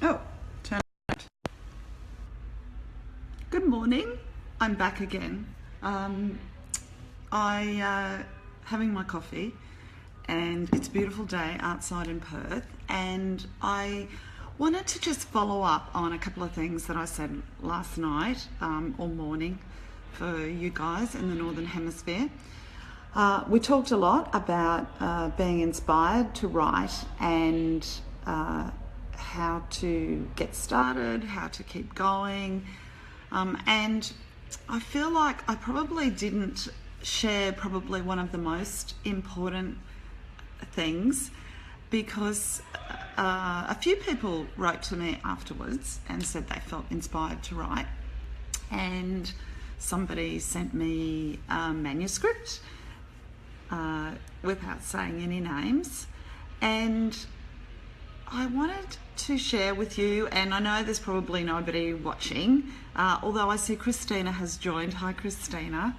Oh, turn it. Good morning. I'm back again. I having my coffee, and it's a beautiful day outside in Perth. And I wanted to just follow up on a couple of things that I said last night or morning for you guys in the Northern Hemisphere. We talked a lot about being inspired to write and how to get started, how to keep going. And I feel like I probably didn't share probably one of the most important things because a few people wrote to me afterwards and said they felt inspired to write. And somebody sent me a manuscript without saying any names. And I wanted to share with you, and I know there's probably nobody watching, although I see Christina has joined. Hi, Christina.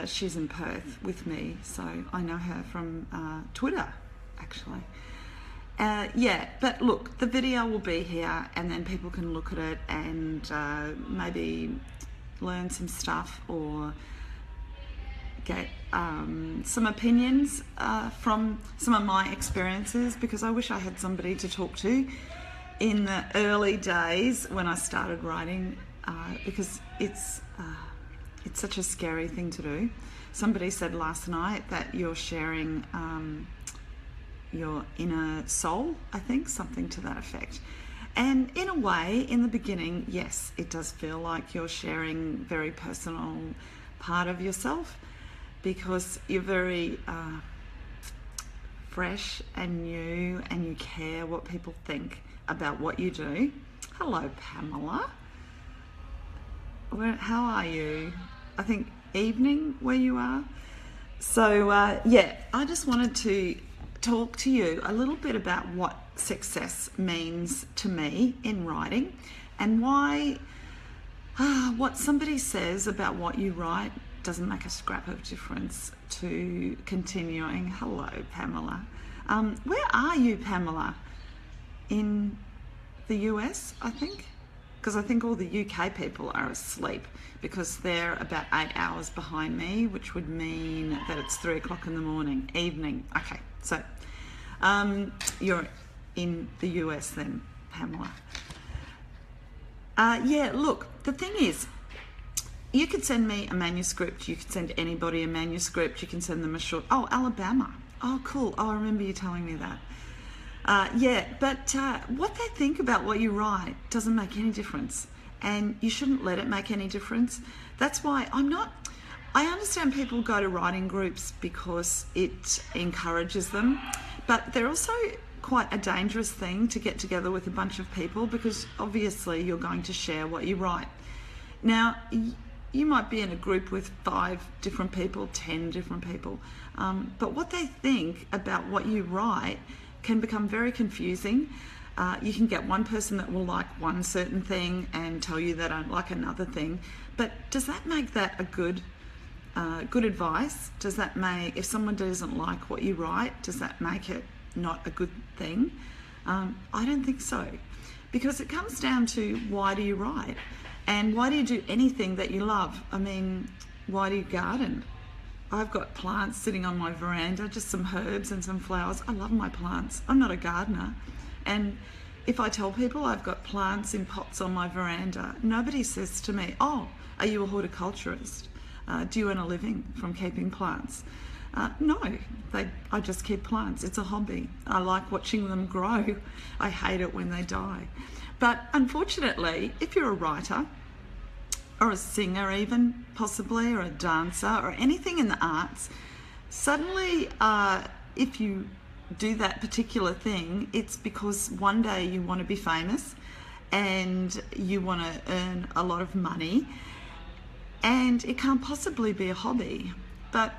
She's in Perth with me, so I know her from Twitter, actually. But look, the video will be here, and then people can look at it and maybe learn some stuff or get some opinions from some of my experiences, because I wish I had somebody to talk to in the early days when I started writing, because it's such a scary thing to do. Somebody said last night that you're sharing your inner soul, I think, something to that effect. And in a way, in the beginning, yes, it does feel like you're sharing very personal part of yourself, because you're very fresh and new and you care what people think about what you do. Hello, Pamela. How are you? I think evening where you are. So I just wanted to talk to you a little bit about what success means to me in writing, and why what somebody says about what you write doesn't make a scrap of difference to continuing. Hello, Pamela. Where are you, Pamela? In the US, I think? Because I think all the UK people are asleep, because they're about 8 hours behind me, which would mean that it's 3 o'clock in the morning, evening. Okay, so you're in the US then, Pamela. Look, the thing is, you could send me a manuscript, you could send anybody a manuscript, you can send them a short... Oh, Alabama. Oh, cool. Oh, I remember you telling me that. But what they think about what you write doesn't make any difference, and you shouldn't let it make any difference. That's why I understand people go to writing groups because it encourages them, but they're also quite a dangerous thing to get together with a bunch of people, because obviously you're going to share what you write. Now, you might be in a group with 5 different people, 10 different people, but what they think about what you write can become very confusing. You can get one person that will like one certain thing and tell you they don't like another thing, but does that make that a good advice? Does that make, if someone doesn't like what you write, does that make it not a good thing? I don't think so, because it comes down to, why do you write? And why do you do anything that you love? I mean, why do you garden? I've got plants sitting on my veranda, just some herbs and some flowers. I love my plants. I'm not a gardener. And if I tell people I've got plants in pots on my veranda, nobody says to me, oh, are you a horticulturist? Do you earn a living from keeping plants? No, I just keep plants. It's a hobby. I like watching them grow. I hate it when they die. But unfortunately, if you're a writer, or a singer even, possibly, or a dancer, or anything in the arts, suddenly if you do that particular thing, it's because one day you want to be famous and you want to earn a lot of money, and it can't possibly be a hobby. But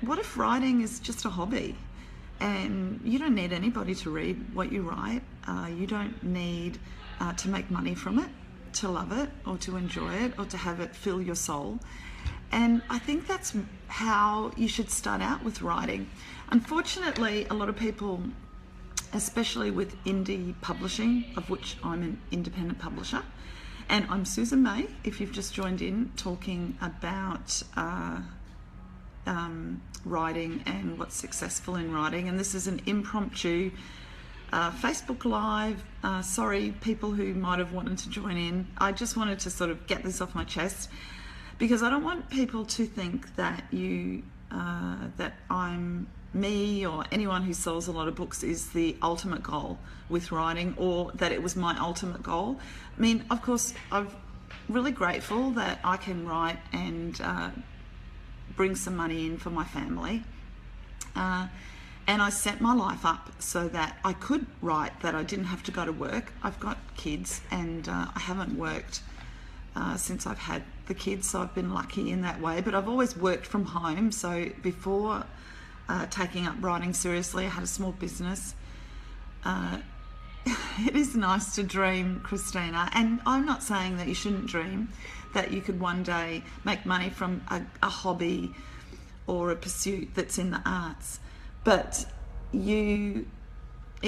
what if writing is just a hobby? And you don't need anybody to read what you write. You don't need to make money from it, to love it, or to enjoy it, or to have it fill your soul. And I think that's how you should start out with writing. Unfortunately, a lot of people especially with indie publishing, of which I'm an independent publisher. And I'm Susan May, if you've just joined in, talking about writing and what's successful in writing. And this is an impromptu Facebook Live. Sorry, people who might have wanted to join in. I just wanted to sort of get this off my chest, because I don't want people to think that that I'm me, or anyone who sells a lot of books is the ultimate goal with writing, or that it was my ultimate goal. I mean, of course, I'm really grateful that I can write and bring some money in for my family. And I set my life up so that I could write, that I didn't have to go to work. I've got kids, and I haven't worked since I've had the kids, so I've been lucky in that way. But I've always worked from home. So before taking up writing seriously, I had a small business. It is nice to dream, Christina, and I'm not saying that you shouldn't dream that you could one day make money from a hobby or a pursuit that's in the arts, but it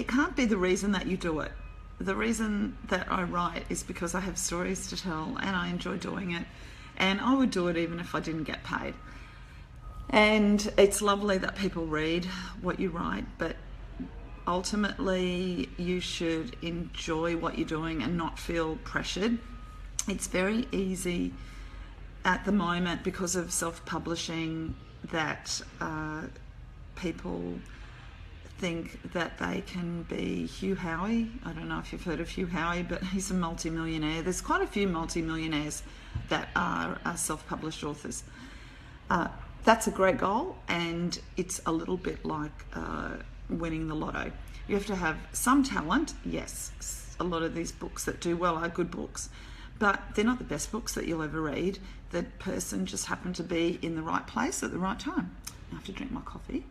can't be the reason that you do it. The reason that I write is because I have stories to tell and I enjoy doing it, and I would do it even if I didn't get paid. And it's lovely that people read what you write, but ultimately you should enjoy what you're doing and not feel pressured. It's very easy at the moment, because of self-publishing, that people think that they can be Hugh Howey. I don't know if you've heard of Hugh Howey, but he's a multi-millionaire. There's quite a few multi-millionaires that are self-published authors. That's a great goal, and it's a little bit like winning the lotto. You have to have some talent. Yes, a lot of these books that do well are good books, but they're not the best books that you'll ever read. The person just happened to be in the right place at the right time. I have to drink my coffee.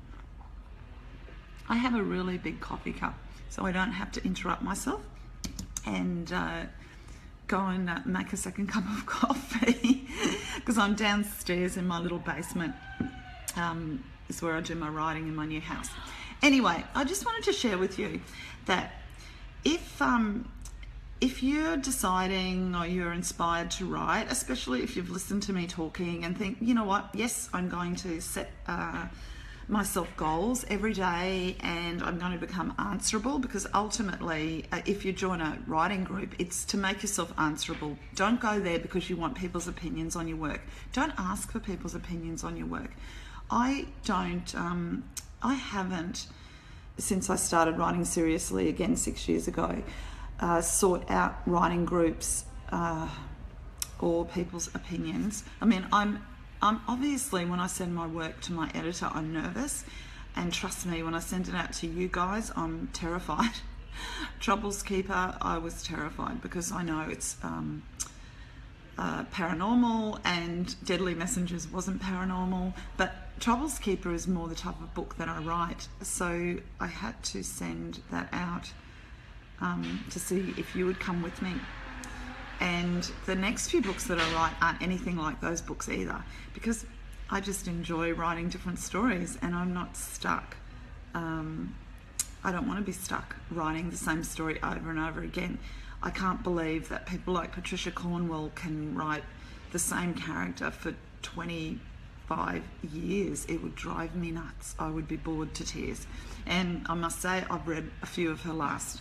I have a really big coffee cup, so I don't have to interrupt myself and go and make a second cup of coffee, because I'm downstairs in my little basement. Is where I do my writing in my new house. Anyway, I just wanted to share with you that if you're deciding or you're inspired to write, especially if you've listened to me talking and think, you know what, yes, I'm going to set myself goals every day, and I'm going to become answerable, because ultimately, if you join a writing group, it's to make yourself answerable. Don't go there because you want people's opinions on your work. Don't ask for people's opinions on your work. I haven't, since I started writing seriously again 6 years ago, sought out writing groups or people's opinions. I mean, I'm obviously, when I send my work to my editor, I'm nervous, and trust me, when I send it out to you guys, I'm terrified. Troubles Keeper, I was terrified, because I know it's paranormal, and Deadly Messengers wasn't paranormal, but Troubles Keeper is more the type of book that I write, so I had to send that out to see if you would come with me. And the next few books that I write aren't anything like those books either, because I just enjoy writing different stories, and I'm not stuck. I don't want to be stuck writing the same story over and over again. I can't believe that people like Patricia Cornwell can write the same character for 25 years. It would drive me nuts. I would be bored to tears. And I must say, I've read a few of her last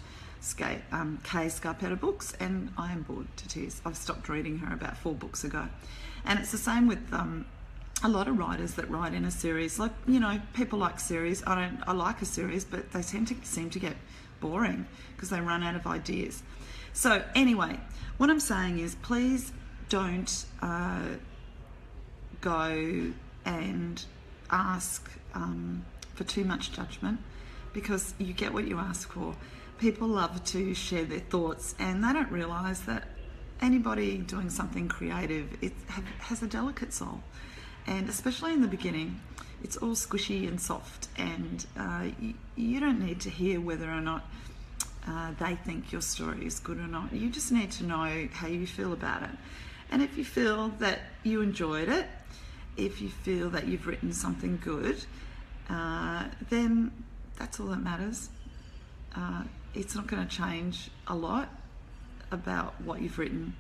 Kay Scarpetta books, and I am bored to tears. I've stopped reading her about 4 books ago. And it's the same with a lot of writers that write in a series. Like, you know, people like series. I like a series, but they seem to get boring because they run out of ideas. So anyway, what I'm saying is, please don't go and ask for too much judgment, because you get what you ask for. People love to share their thoughts, and they don't realise that anybody doing something creative has a delicate soul, and especially in the beginning, it's all squishy and soft, and you don't need to hear whether or not they think your story is good or not. You just need to know how you feel about it. And if you feel that you enjoyed it, if you feel that you've written something good, then that's all that matters. it's not going to change a lot about what you've written,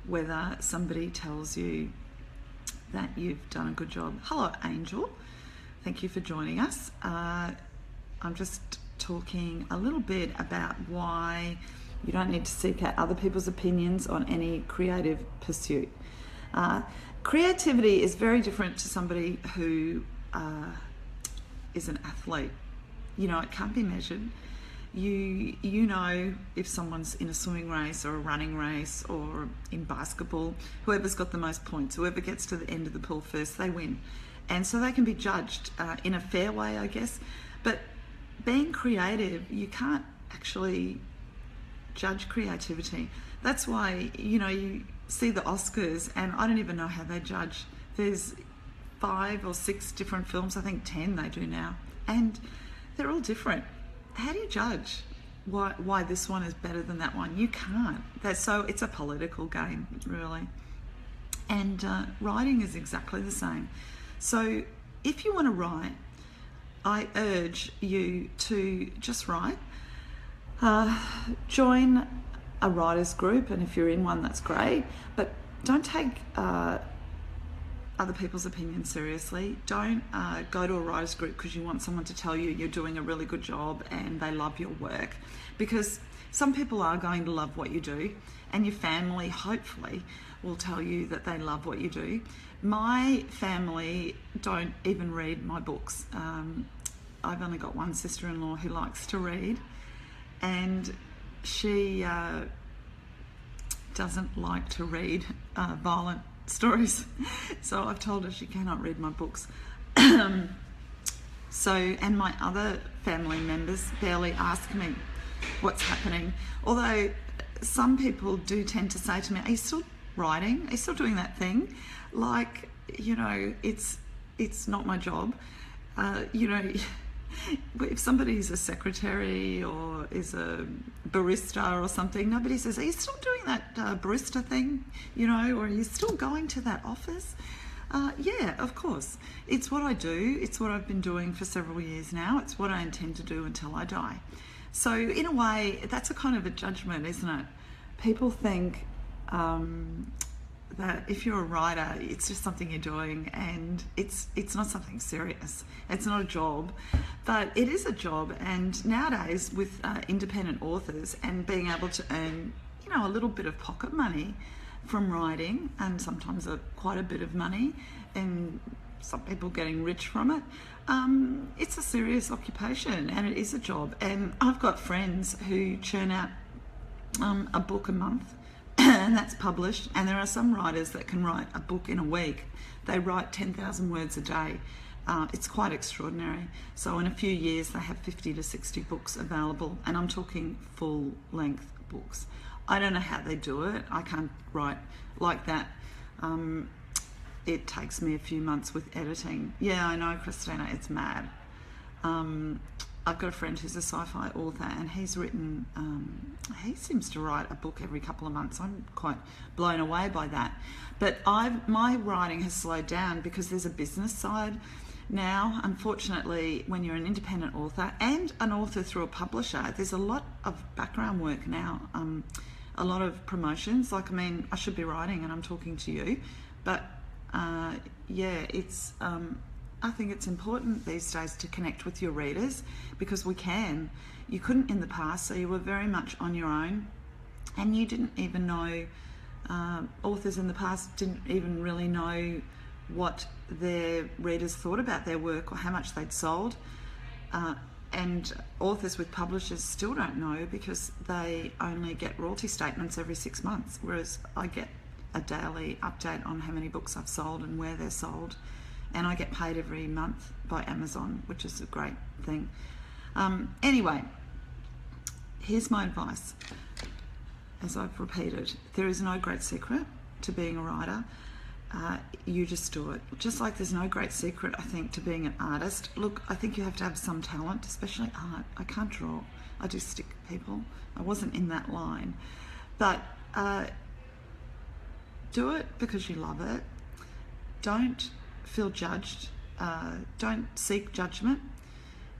whether somebody tells you that you've done a good job. Hello, Angel. Thank you for joining us. I'm just talking a little bit about why you don't need to seek out other people's opinions on any creative pursuit. Creativity is very different to somebody who is an athlete. You know, it can't be measured. You know if someone's in a swimming race or a running race or in basketball, whoever's got the most points, whoever gets to the end of the pool first, they win. And so they can be judged in a fair way, I guess. But being creative, you can't actually judge creativity. That's why, you know, you see the Oscars and I don't even know how they judge. There's 5 or 6 different films, I think 10 they do now, and they're all different. How do you judge why this one is better than that one? You can't. So it's a political game, really. And writing is exactly the same. So if you want to write, I urge you to just write. Join a writers group, and if you're in one, that's great. But don't take other people's opinions seriously. Don't go to a writers group because you want someone to tell you you're doing a really good job and they love your work, because some people are going to love what you do, and your family hopefully will tell you that they love what you do. My family don't even read my books. I've only got one sister-in-law who likes to read, and she doesn't like to read violent stories, so I've told her she cannot read my books. And my other family members barely ask me what's happening, although some people do tend to say to me, are you still writing? Are you still doing that thing? Like, you know, it's not my job. You know, if somebody's a secretary or is a barista or something, nobody says, are you still doing that barista thing, you know, or are you still going to that office? Yeah, of course. It's what I do. It's what I've been doing for several years now. It's what I intend to do until I die. So in a way, that's a kind of a judgment, isn't it? People think that if you're a writer, it's just something you're doing, and it's not something serious. It's not a job, but it is a job. And nowadays, with independent authors and being able to earn, you know, a little bit of pocket money from writing, and sometimes quite a bit of money, and some people getting rich from it, it's a serious occupation and it is a job. And I've got friends who churn out a book a month and that's published, and there are some writers that can write a book in a week. They write 10,000 words a day. It's quite extraordinary. So in a few years they have 50 to 60 books available, and I'm talking full length books. I don't know how they do it. I can't write like that. It takes me a few months with editing. Yeah, I know, Christina, it's mad. I've got a friend who's a sci-fi author, and he's written, he seems to write a book every couple of months. I'm quite blown away by that. But my writing has slowed down because there's a business side now. Unfortunately, when you're an independent author and an author through a publisher, there's a lot of background work now, a lot of promotions. Like, I mean, I should be writing and I'm talking to you, but yeah, it's... I think it's important these days to connect with your readers, because we can. You couldn't in the past, so you were very much on your own, and you didn't even know, authors in the past didn't even really know what their readers thought about their work or how much they'd sold. And authors with publishers still don't know, because they only get royalty statements every 6 months, whereas I get a daily update on how many books I've sold and where they're sold. And I get paid every month by Amazon, which is a great thing. Anyway, here's my advice. As I've repeated, there is no great secret to being a writer. You just do it. Just like there's no great secret, I think, to being an artist. Look, I think you have to have some talent, especially art. I can't draw. I do stick people. I wasn't in that line. But do it because you love it. Don't feel judged. Don't seek judgment.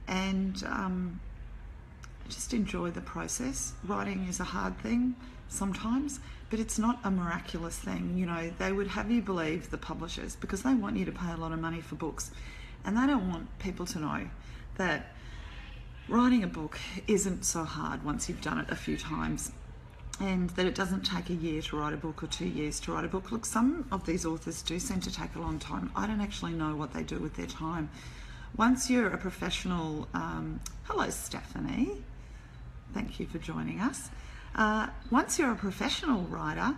And just enjoy the process. Writing is a hard thing sometimes, but it's not a miraculous thing. You know, they would have you believe, the publishers, because they want you to pay a lot of money for books, and they don't want people to know that writing a book isn't so hard once you've done it a few times, and that it doesn't take a year to write a book or 2 years to write a book. Look, some of these authors do seem to take a long time. I don't actually know what they do with their time. Once you're a professional, hello Stephanie, thank you for joining us. Once you're a professional writer,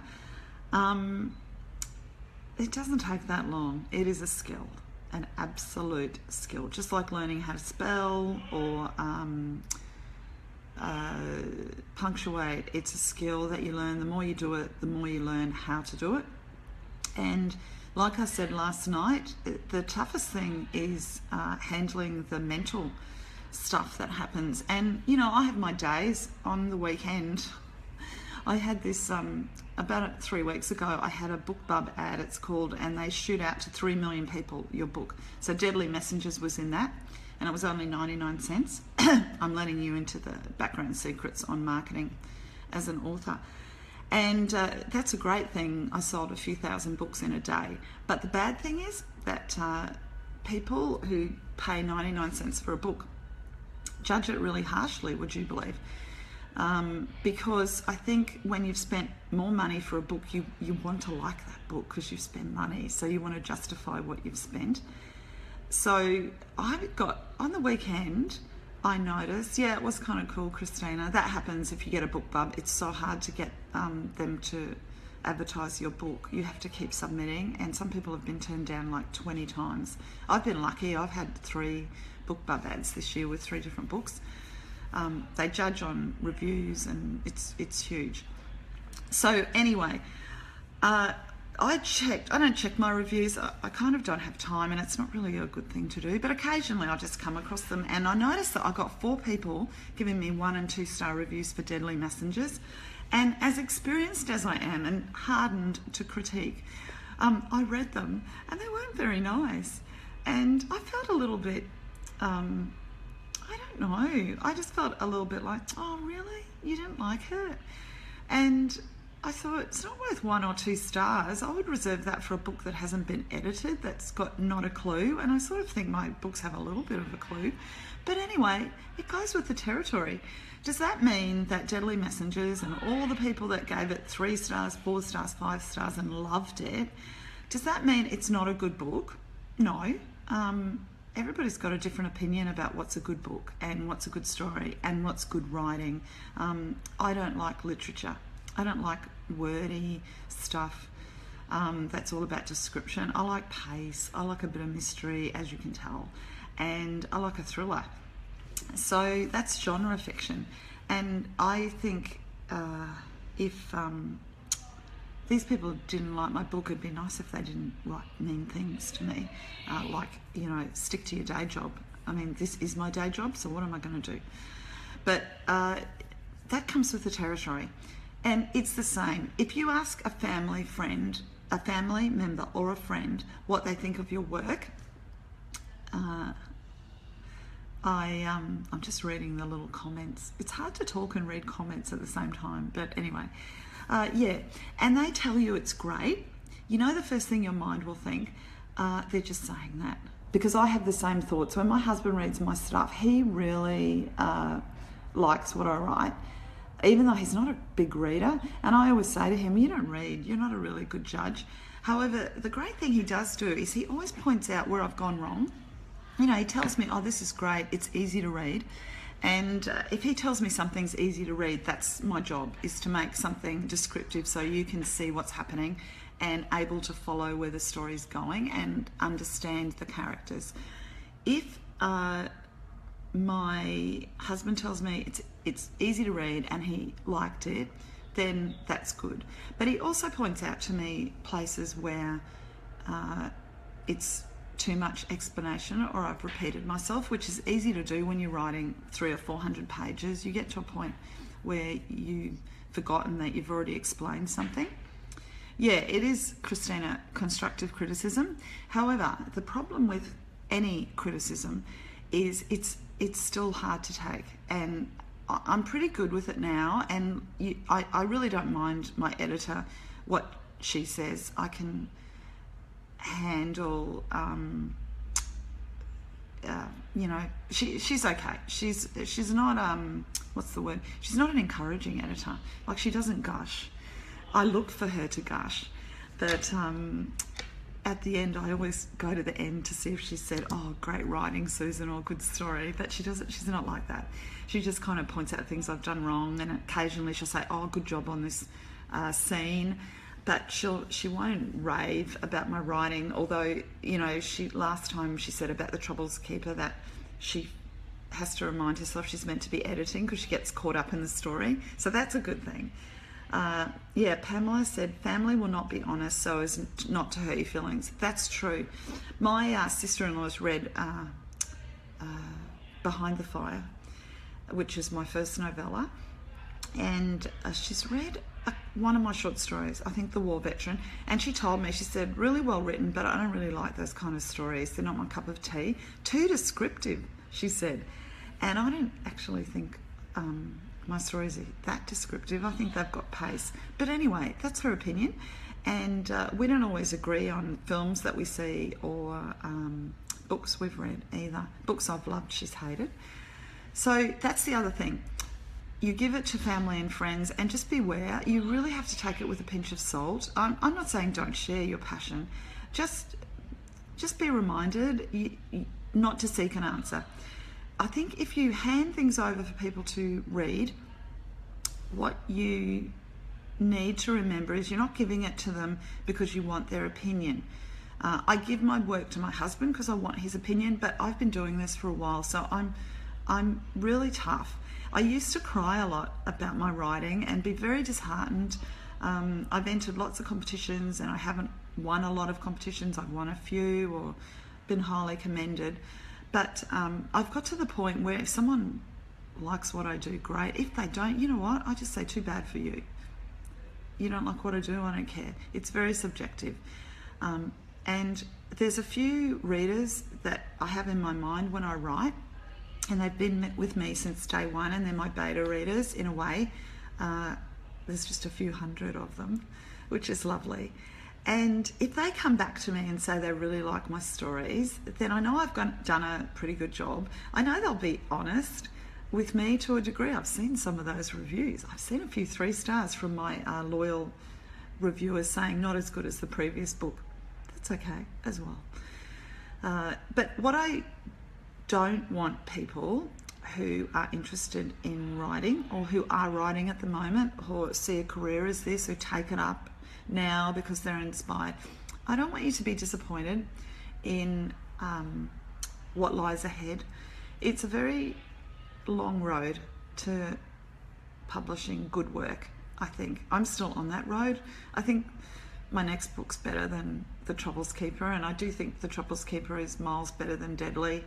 it doesn't take that long. It is a skill, an absolute skill, just like learning how to spell or punctuate. It's a skill that you learn. The more you do it, the more you learn how to do it. And like I said last night, the toughest thing is handling the mental stuff that happens. And, you know, I have my days on the weekend. I had this, about 3 weeks ago, I had a BookBub ad, it's called, and they shoot out to 3 million people your book. So Deadly Messengers was in that, and it was only 99 cents. I'm letting you into the background secrets on marketing as an author. And that's a great thing. I sold a few thousand books in a day. But the bad thing is that people who pay 99 cents for a book judge it really harshly, would you believe? Because I think when you've spent more money for a book, you want to like that book because you've spent money. So you want to justify what you've spent. So I got, on the weekend, I noticed, yeah, it was kind of cool, Christina. That happens if you get a BookBub. It's so hard to get them to advertise your book. You have to keep submitting, and some people have been turned down like 20 times. I've been lucky. I've had 3 BookBub ads this year with 3 different books. They judge on reviews, and it's huge. So anyway, I don't check my reviews. I kind of don't have time, and it's not really a good thing to do, but occasionally I just come across them, and I noticed that I got 4 people giving me 1- and 2-star reviews for Deadly Messengers. And as experienced as I am and hardened to critique, I read them and they weren't very nice, and I felt a little bit, I don't know, I just felt a little bit like, oh really, you didn't like it? And I thought, it's not worth 1 or 2 stars. I would reserve that for a book that hasn't been edited, that's got not a clue. And I sort of think my books have a little bit of a clue. But anyway, it goes with the territory. Does that mean that Deadly Messengers and all the people that gave it 3 stars, 4 stars, 5 stars and loved it, does that mean it's not a good book? No. Everybody's got a different opinion about what's a good book and what's a good story and what's good writing. I don't like literature. I don't like wordy stuff that's all about description. I like pace. I like a bit of mystery, as you can tell, and I like a thriller. So that's genre fiction. And I think if these people didn't like my book, it'd be nice if they didn't write mean things to me, like, you know, stick to your day job. I mean, this is my day job, so what am I going to do? But that comes with the territory. And it's the same. If you ask a family friend, a family member or a friend what they think of your work, I'm just reading the little comments. It's hard to talk and read comments at the same time, but anyway, yeah. And they tell you it's great. You know, the first thing your mind will think, they're just saying that. Because I have the same thoughts. When my husband reads my stuff, he really likes what I write, even though he's not a big reader. And I always say to him, you don't read, you're not a really good judge. However, the great thing he does do is he always points out where I've gone wrong. You know, he tells me, oh, this is great, it's easy to read. And if he tells me something's easy to read, that's my job, is to make something descriptive so you can see what's happening and able to follow where the story's going and understand the characters. If my husband tells me it's easy to read and he liked it, then that's good. But he also points out to me places where it's too much explanation or I've repeated myself, which is easy to do when you're writing 300 or 400 pages. You get to a point where you've forgotten that you've already explained something. Yeah, it is, Christina, constructive criticism. However, the problem with any criticism is it's still hard to take. And I'm pretty good with it now, and I really don't mind my editor, what she says. I can handle, she's okay. She's not, what's the word? She's not an encouraging editor. Like, she doesn't gush. I look for her to gush, but at the end, I always go to the end to see if she said, "Oh, great writing, Susan," or "good story." But she doesn't. She's not like that. She just kind of points out things I've done wrong, and occasionally she'll say, "Oh, good job on this scene." But she won't rave about my writing. Although, last time she said about The Troubles Keeper that she has to remind herself she's meant to be editing because she gets caught up in the story. So that's a good thing. Pamela said, family will not be honest so as not to hurt your feelings. That's true. My sister-in-law's read Behind the Fire, which is my first novella, and she's read one of my short stories, I think The War Veteran, and she told me, she said, really well written, but I don't really like those kind of stories. They're not my cup of tea. Too descriptive, she said. And I don't actually think my stories are that descriptive. I think they've got pace. But anyway, that's her opinion. And we don't always agree on films that we see or books we've read either. Books I've loved, she's hated. So that's the other thing. You give it to family and friends, and just beware. You really have to take it with a pinch of salt. I'm not saying don't share your passion. Just be reminded not to seek an answer. I think if you hand things over for people to read, what you need to remember is you're not giving it to them because you want their opinion. I give my work to my husband because I want his opinion, but I've been doing this for a while, so I'm really tough. I used to cry a lot about my writing and be very disheartened. I've entered lots of competitions and I haven't won a lot of competitions. I've won a few or been highly commended. But I've got to the point where if someone likes what I do, great. If they don't, you know what? I just say, too bad for you. You don't like what I do, I don't care. It's very subjective. And there's a few readers that I have in my mind when I write, and they've been with me since day one, and they're my beta readers in a way. There's just a few hundred of them, which is lovely. And if they come back to me and say they really like my stories, then I know I've done a pretty good job. I know they'll be honest with me to a degree. I've seen some of those reviews. I've seen a few 3 stars from my loyal reviewers saying not as good as the previous book. That's okay as well. But what I don't want people who are interested in writing or who are writing at the moment or see a career as this, who take it up now because they're inspired, I don't want you to be disappointed in what lies ahead. It's a very long road to publishing good work, I think. I'm still on that road. I think my next book's better than The Troubles Keeper, and I do think The Troubles Keeper is miles better than Deadly,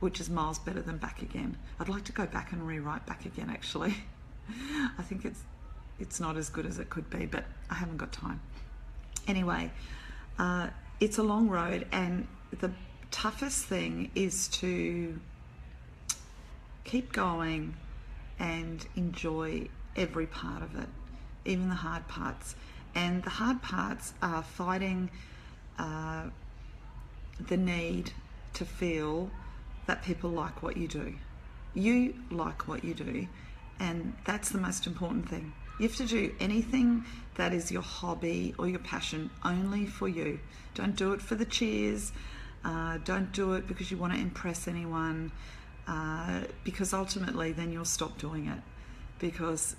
which is miles better than Back Again. I'd like to go back and rewrite Back Again, actually. I think it's not as good as it could be, but I haven't got time. Anyway, it's a long road, and the toughest thing is to keep going and enjoy every part of it, even the hard parts. And the hard parts are fighting the need to feel that people like what you do. You like what you do, and that's the most important thing. You have to do anything that is your hobby or your passion only for you. Don't do it for the cheers. Don't do it because you want to impress anyone, because ultimately then you'll stop doing it. Because,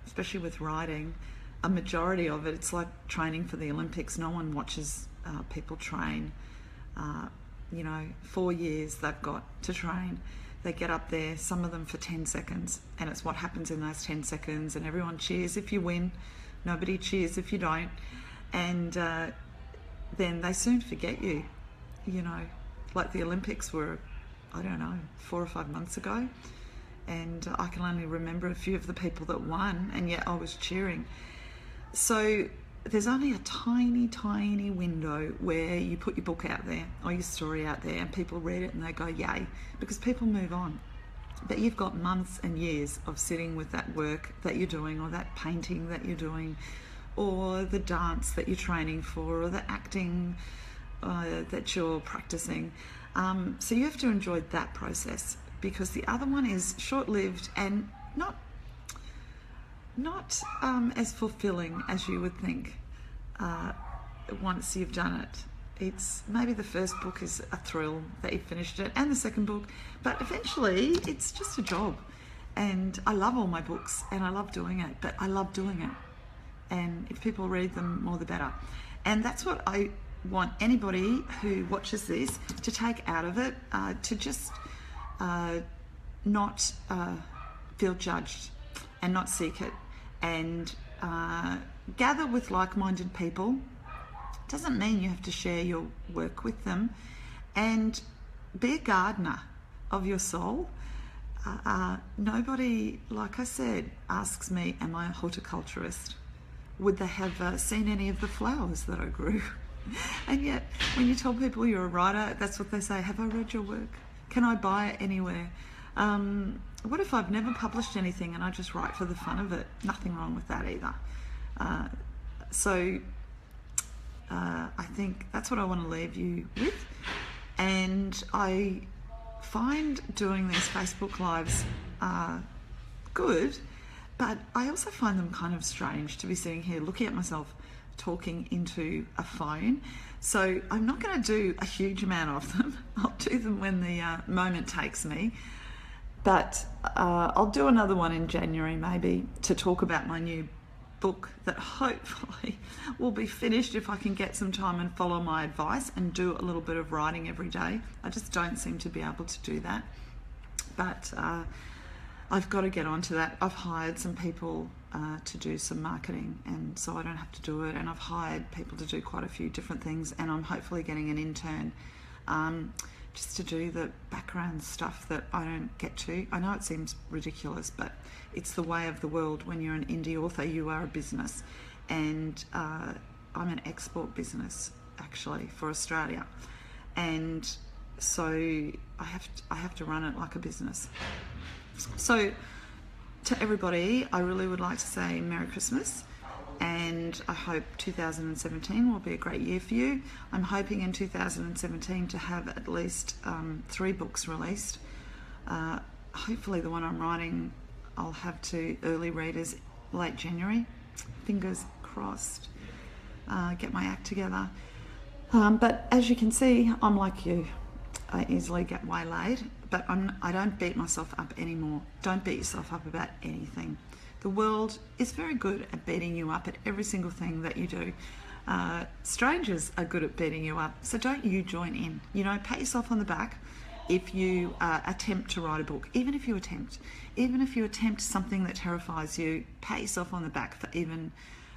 especially with writing, a majority of it, it's like training for the Olympics. No one watches people train. 4 years they've got to train. They get up there, some of them for 10 seconds, and it's what happens in those 10 seconds, and everyone cheers if you win, nobody cheers if you don't, and then they soon forget you, like the Olympics were, 4 or 5 months ago, and I can only remember a few of the people that won, and yet I was cheering. So there's only a tiny, tiny window where you put your book out there or your story out there and people read it and they go, yay, because people move on. but you've got months and years of sitting with that work that you're doing, or that painting that you're doing, or the dance that you're training for, or the acting that you're practicing. So you have to enjoy that process, because the other one is short-lived and not as fulfilling as you would think once you've done it. It's maybe the first book is a thrill that you finished it, and the second book, but eventually it's just a job. And I love all my books and I love doing it, but I love doing it. And if people read them, more the better. And that's what I want anybody who watches this to take out of it, to just not feel judged and not seek it, and gather with like-minded people. Doesn't mean you have to share your work with them, and be a gardener of your soul. Nobody, like I said, asks me, am I a horticulturist? Would they have seen any of the flowers that I grew? And yet, when you tell people you're a writer, that's what they say, have I read your work? Can I buy it anywhere? What if I've never published anything and I just write for the fun of it? Nothing wrong with that either. I think that's what I want to leave you with. And I find doing these Facebook Lives good, but I also find them kind of strange to be sitting here looking at myself talking into a phone. So I'm not going to do a huge amount of them. I'll do them when the moment takes me. But I'll do another one in January maybe to talk about my new book that hopefully will be finished if I can get some time and follow my advice and do a little bit of writing every day. I just don't seem to be able to do that. But I've got to get onto that. I've hired some people to do some marketing, and so I don't have to do it. And I've hired people to do quite a few different things, and I'm hopefully getting an intern just to do the background stuff that I don't get to. I know it seems ridiculous, but it's the way of the world. When you're an indie author, you are a business, and I'm an export business actually for Australia, and so I have to run it like a business. So to everybody, I really would like to say Merry Christmas, and I hope 2017 will be a great year for you. I'm hoping in 2017 to have at least 3 books released. Hopefully the one I'm writing I'll have to early readers late January. Fingers crossed. Get my act together. But as you can see, I'm like you. I easily get waylaid, but I don't beat myself up anymore. Don't beat yourself up about anything. The world is very good at beating you up at every single thing that you do. Strangers are good at beating you up, so don't you join in. You know, pat yourself on the back if you attempt to write a book. Even if you attempt something that terrifies you, pat yourself on the back for even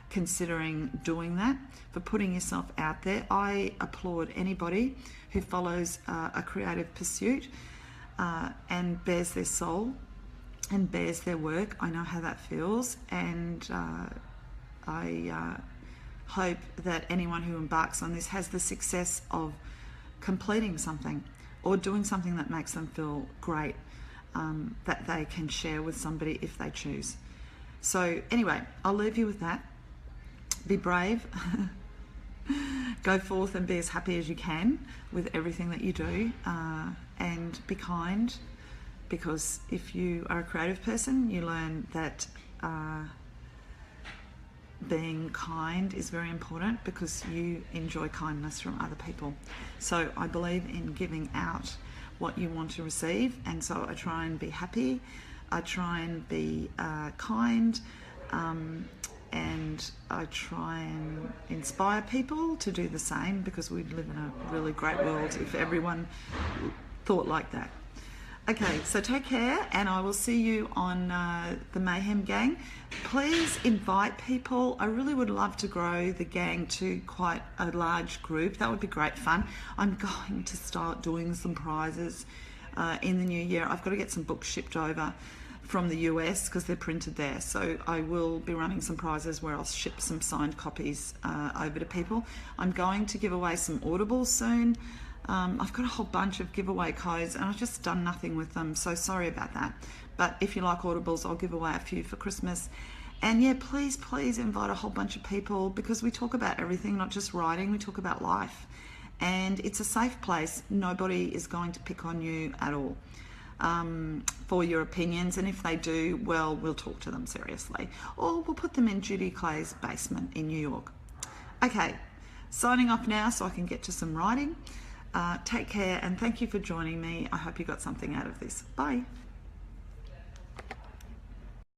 considering doing that, for putting yourself out there. I applaud anybody who follows a creative pursuit and bears their soul and bears their work. I know how that feels, and I hope that anyone who embarks on this has the success of completing something or doing something that makes them feel great, that they can share with somebody if they choose. So anyway, I'll leave you with that. Be brave. Go forth and be as happy as you can with everything that you do, and be kind, because if you are a creative person, you learn that being kind is very important, because you enjoy kindness from other people. So I believe in giving out what you want to receive, and so I try and be happy, I try and be kind, and I try and inspire people to do the same, because we'd live in a really great world if everyone thought like that. Okay, so take care, and I will see you on the Mayhem Gang. Please invite people. I really would love to grow the gang to quite a large group. That would be great fun. I'm going to start doing some prizes in the new year. I've got to get some books shipped over from the US because they're printed there. So I will be running some prizes where I'll ship some signed copies over to people. I'm going to give away some Audibles soon. I've got a whole bunch of giveaway codes and I've just done nothing with them, so sorry about that. But if you like Audibles, I'll give away a few for Christmas. And yeah, please invite a whole bunch of people, because we talk about everything, not just writing, we talk about life. And it's a safe place. Nobody is going to pick on you at all for your opinions. And if they do, well, we'll talk to them seriously. Or we'll put them in Judy Clay's basement in New York. Okay, signing off now so I can get to some writing. Take care and thank you for joining me. I hope you got something out of this. Bye.